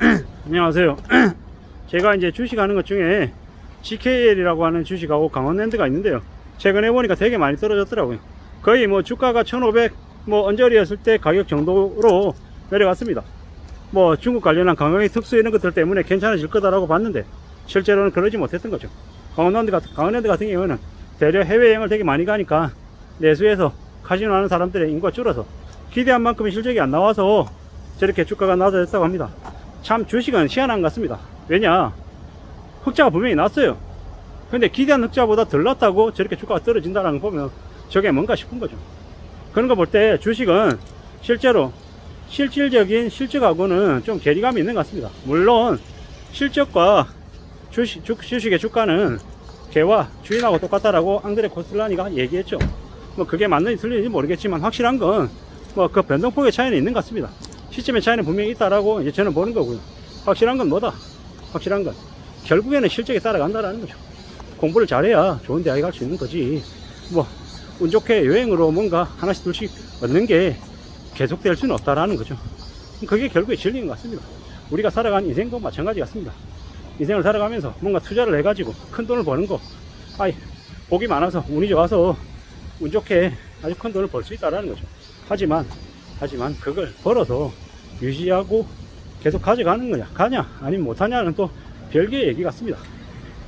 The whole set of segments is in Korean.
안녕하세요. 제가 이제 주식하는 것 중에 GKL이라고 하는 주식하고 강원랜드가 있는데요. 최근에 보니까 되게 많이 떨어졌더라고요. 거의 뭐 주가가 1500 뭐 언저리였을 때 가격 정도로 내려갔습니다. 뭐 중국 관련한 관광의 특수 이런 것들 때문에 괜찮아질 거다라고 봤는데 실제로는 그러지 못했던 거죠. 강원랜드 같은 경우는 대려 해외여행을 되게 많이 가니까 내수에서 카지노 하는 사람들의 인구가 줄어서 기대한 만큼의 실적이 안 나와서 저렇게 주가가 낮아졌다고 합니다. 참 주식은 희한한 것 같습니다. 왜냐, 흑자가 분명히 났어요. 근데 기대한 흑자보다 덜 났다고 저렇게 주가가 떨어진다는 거 보면 저게 뭔가 싶은 거죠. 그런 거 볼 때 주식은 실제로 실질적인 실적하고는 좀 괴리감이 있는 것 같습니다. 물론 실적과 주식의 주가는 개와 주인하고 똑같다라고 앙드레 코스텔라니가 얘기했죠. 뭐 그게 맞는지 틀린지 모르겠지만 확실한 건 뭐 그 변동폭의 차이는 있는 것 같습니다. 시점의 차이는 분명히 있다라고 이제 저는 보는 거고요. 확실한 건 뭐다? 확실한 건 결국에는 실적에 따라간다라는 거죠. 공부를 잘해야 좋은 대학에 갈 수 있는 거지. 뭐 운 좋게 여행으로 뭔가 하나씩 둘씩 얻는 게 계속될 수는 없다라는 거죠. 그게 결국에 진리인 것 같습니다. 우리가 살아가는 인생도 마찬가지 같습니다. 인생을 살아가면서 뭔가 투자를 해가지고 큰 돈을 버는 거, 복이 많아서 운이 좋아서 운 좋게 아주 큰 돈을 벌 수 있다라는 거죠. 하지만 그걸 벌어서 유지하고 계속 가져가는 거냐, 가냐 아니면 못하냐는 또 별개의 얘기 같습니다.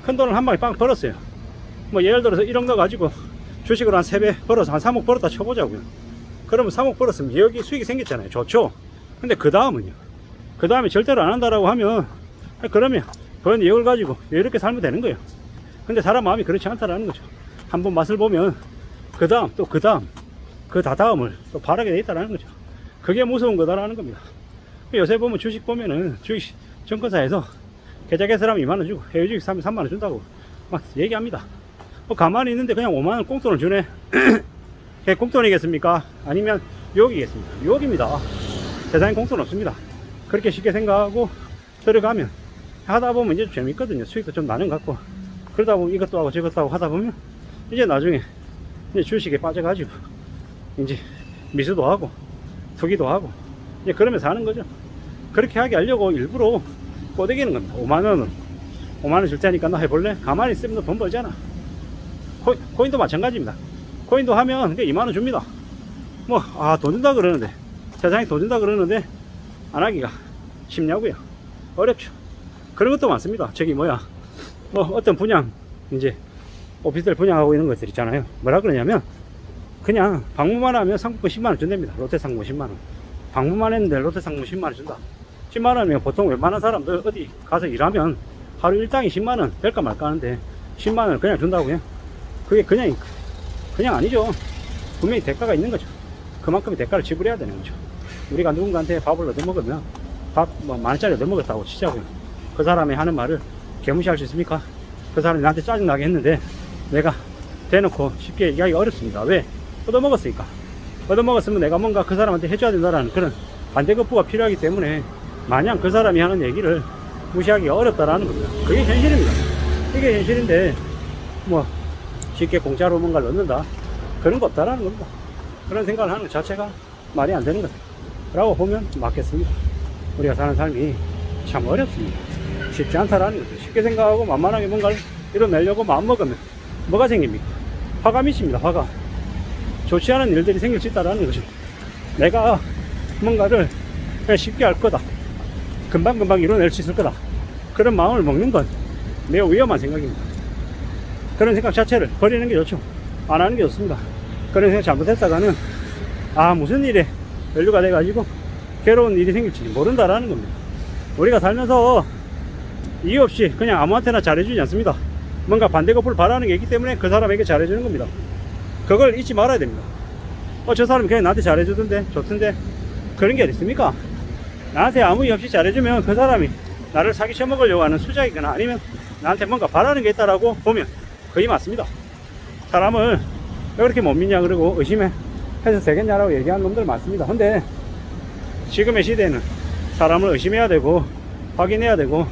큰 돈을 한 방에 빵 벌었어요. 뭐 예를 들어서 1억 넣어가지고 주식으로 한 3배 벌어서 한 3억 벌었다 쳐보자고요. 그러면 3억 벌었으면 여기 수익이 생겼잖아요. 좋죠. 근데 그 다음은요, 그 다음에 절대로 안 한다라고 하면 그러면 번 2억을 가지고 이렇게 살면 되는 거예요. 근데 사람 마음이 그렇지 않다라는 거죠. 한번 맛을 보면 그 다음 또 그 다음 그 다음을 또 바라게 돼 있다라는 거죠. 그게 무서운 거다라는 겁니다. 요새 보면 주식 보면은 주식 증권사에서 계좌 개설하면 2만원 주고 해외 주식 사면 3만원 준다고 막 얘기합니다. 뭐 가만히 있는데 그냥 5만원 꽁돈을 주네. 그게 꽁돈이겠습니까? 아니면 유혹이겠습니까? 유혹입니다. 세상에 꽁돈 없습니다. 그렇게 쉽게 생각하고 들어가면 하다 보면 이제 좀 재밌거든요. 수익도 좀 나는 것 같고, 그러다 보면 이것도 하고 저것도 하고 하다 보면 이제 나중에 이제 주식에 빠져가지고 이제 미수도 하고 투기도 하고 이제 그러면서 하는 거죠. 그렇게 하게 하려고 일부러 꼬대기는 겁니다. 5만원 줄 테니까 너 해볼래? 가만히 있으면 너 돈 벌잖아. 코인도 마찬가지입니다. 코인도 하면 2만원 줍니다. 뭐 돈 준다 그러는데, 세상에 돈 준다 그러는데 안 하기가 쉽냐고요. 어렵죠. 그런 것도 많습니다. 저기 뭐 어떤 분양, 이제 오피스텔 분양하고 있는 것들 있잖아요. 뭐라 그러냐면 그냥 방문만 하면 상품권 10만원 준답니다. 롯데 상품 10만원. 방문만 했는데 롯데 상품 10만원 준다. 10만원이면 보통 웬만한 사람들 어디 가서 일하면 하루 일당이 10만원 될까 말까 하는데 10만원을 그냥 준다고요? 그게 그냥 아니죠. 분명히 대가가 있는 거죠. 그만큼의 대가를 지불해야 되는 거죠. 우리가 누군가한테 밥을 얻어먹으면 밥 뭐 만원짜리 얻어먹었다고 치자고요. 그 사람이 하는 말을 개무시할 수 있습니까? 그 사람이 나한테 짜증나게 했는데 내가 대놓고 쉽게 얘기하기가 어렵습니다. 왜? 얻어먹었으니까. 얻어먹었으면 내가 뭔가 그 사람한테 해줘야 된다는 그런 반대급부가 필요하기 때문에 마냥 그 사람이 하는 얘기를 무시하기가 어렵다라는 겁니다. 그게 현실입니다. 이게 현실인데 뭐 쉽게 공짜로 뭔가를 얻는다, 그런 거 없다라는 겁니다. 그런 생각을 하는 것 자체가 말이 안 되는 거라고 보면 맞겠습니다. 우리가 사는 삶이 참 어렵습니다. 쉽지 않다라는 거죠. 쉽게 생각하고 만만하게 뭔가를 이뤄내려고 마음먹으면 뭐가 생깁니까? 화가 미칩니다. 화가. 좋지 않은 일들이 생길 수 있다는 거죠. 내가 뭔가를 그냥 쉽게 할 거다, 금방금방 이뤄낼 수 있을 거다, 그런 마음을 먹는 건 매우 위험한 생각입니다. 그런 생각 자체를 버리는 게 좋죠. 안 하는 게 좋습니다. 그런 생각 잘못했다가는 무슨 일에 연루가 돼가지고 괴로운 일이 생길지 모른다라는 겁니다. 우리가 살면서 이유 없이 그냥 아무한테나 잘해주지 않습니다. 뭔가 반대급부를 바라는 게 있기 때문에 그 사람에게 잘해주는 겁니다. 그걸 잊지 말아야 됩니다. 저 사람이 그냥 나한테 잘해주던데 좋던데, 그런 게 어디 있습니까? 나한테 아무 이유 없이 잘해주면 그 사람이 나를 사기 쳐먹으려고 하는 수작이거나 아니면 나한테 뭔가 바라는 게 있다라고 보면 거의 맞습니다. 사람을 왜 그렇게 못 믿냐 그러고 의심해서 되겠냐라고 얘기하는 놈들 많습니다. 근데 지금의 시대에는 사람을 의심해야 되고 확인해야 되고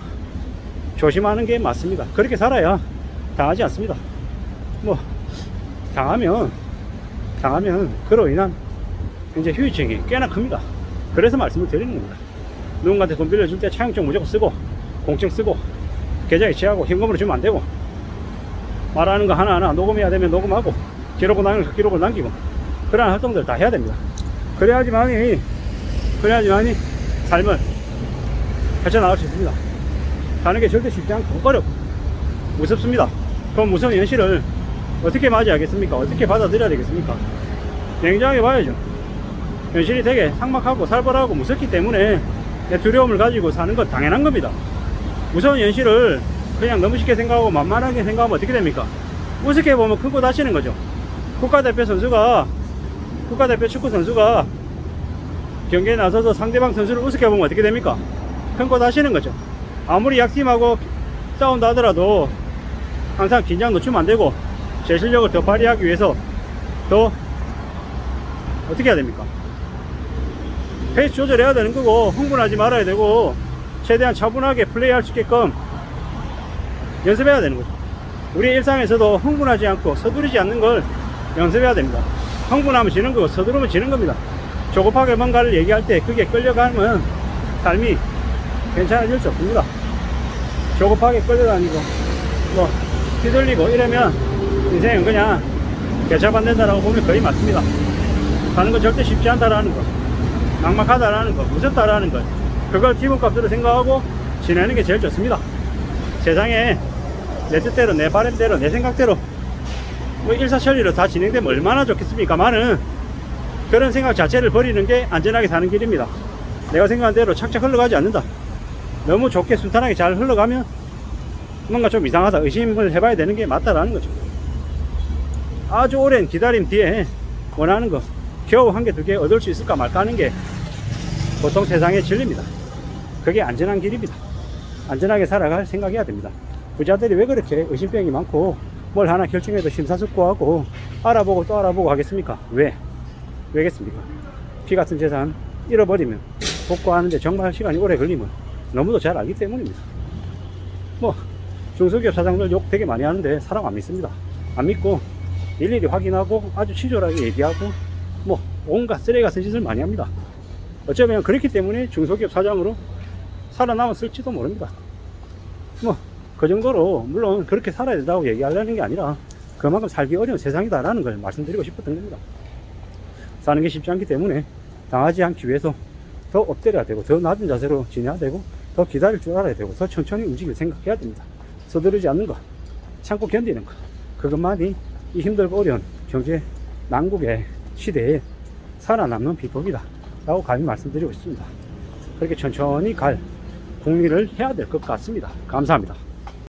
조심하는 게 맞습니다. 그렇게 살아야 당하지 않습니다. 뭐 당하면 그로 인한 이제 후유증이 꽤나 큽니다. 그래서 말씀을 드리는 겁니다. 누군가한테 돈 빌려줄 때 차용증 무조건 쓰고 공증 쓰고 계좌에 취하고 현금으로 주면 안 되고, 말하는 거 하나하나 녹음해야 되면 녹음하고 기록을 남기면 그 기록을 남기고 그러한 활동들 다 해야 됩니다. 그래야지만이 삶을 헤쳐나갈 수 있습니다. 사는 게 절대 쉽지 않고 어렵고 무섭습니다. 그럼 무서운 현실을 어떻게 맞이하겠습니까? 어떻게 받아들여야 되겠습니까? 냉정하게 봐야죠. 현실이 되게 삭막하고 살벌하고 무섭기 때문에 두려움을 가지고 사는 건 당연한 겁니다. 무서운 현실을 그냥 너무 쉽게 생각하고 만만하게 생각하면 어떻게 됩니까? 우습게 보면 큰 거 다치는 거죠. 국가대표 축구 선수가 경기에 나서서 상대방 선수를 우습게 보면 어떻게 됩니까? 큰 거 다치는 거죠. 아무리 약팀하고 싸운다 하더라도 항상 긴장 놓치면 안 되고 제 실력을 더 발휘하기 위해서 더 어떻게 해야 됩니까? 페이스 조절해야 되는 거고, 흥분하지 말아야 되고, 최대한 차분하게 플레이할 수 있게끔 연습해야 되는 거죠. 우리 일상에서도 흥분하지 않고 서두르지 않는 걸 연습해야 됩니다. 흥분하면 지는 거고 서두르면 지는 겁니다. 조급하게 뭔가를 얘기할 때 그게 끌려가면 삶이 괜찮아질 수 없습니다. 조급하게 끌려다니고 뭐 휘둘리고 이러면 인생은 그냥 개차 안 된다라고 보면 거의 맞습니다. 사는 건 절대 쉽지 않다라는 거, 막막하다라는 거, 무섭다라는 거, 그걸 기본값으로 생각하고 지내는 게 제일 좋습니다. 세상에 내 뜻대로, 내 바람대로, 내 생각대로 뭐 일사천리로 다 진행되면 얼마나 좋겠습니까만은 그런 생각 자체를 버리는 게 안전하게 사는 길입니다. 내가 생각한 대로 착착 흘러가지 않는다. 너무 좋게 순탄하게 잘 흘러가면 뭔가 좀 이상하다, 의심을 해봐야 되는 게 맞다라는 거죠. 아주 오랜 기다림 뒤에 원하는 거 겨우 한 개, 두 개 얻을 수 있을까 말까 하는 게 보통 세상의 진리입니다. 그게 안전한 길입니다. 안전하게 살아갈 생각해야 됩니다. 부자들이 왜 그렇게 의심병이 많고 뭘 하나 결정해도 심사숙고하고 알아보고 또 알아보고 하겠습니까? 왜겠습니까? 피 같은 재산 잃어버리면 복구하는데 정말 시간이 오래 걸리면 너무도 잘 알기 때문입니다. 뭐 중소기업 사장들 욕 되게 많이 하는데 사람 안 믿습니다. 안 믿고 일일이 확인하고 아주 치졸하게 얘기하고 뭐 온갖 쓰레기 같은 짓을 많이 합니다. 어쩌면 그렇기 때문에 중소기업 사장으로 살아남았을지도 모릅니다. 뭐 그 정도로 물론 그렇게 살아야 된다고 얘기하려는 게 아니라 그만큼 살기 어려운 세상이다 라는 걸 말씀드리고 싶었던 겁니다. 사는 게 쉽지 않기 때문에 당하지 않기 위해서 더 엎드려야 되고 더 낮은 자세로 지내야 되고 더 기다릴 줄 알아야 되고 더 천천히 움직일 생각해야 됩니다. 서두르지 않는 거, 참고 견디는 거, 그것만이 이 힘들고 어려운 경제 난국의 시대에 살아남는 비법이다 라고 감히 말씀드리고 싶습니다. 그렇게 천천히 갈 국리를 해야 될 것 같습니다. 감사합니다.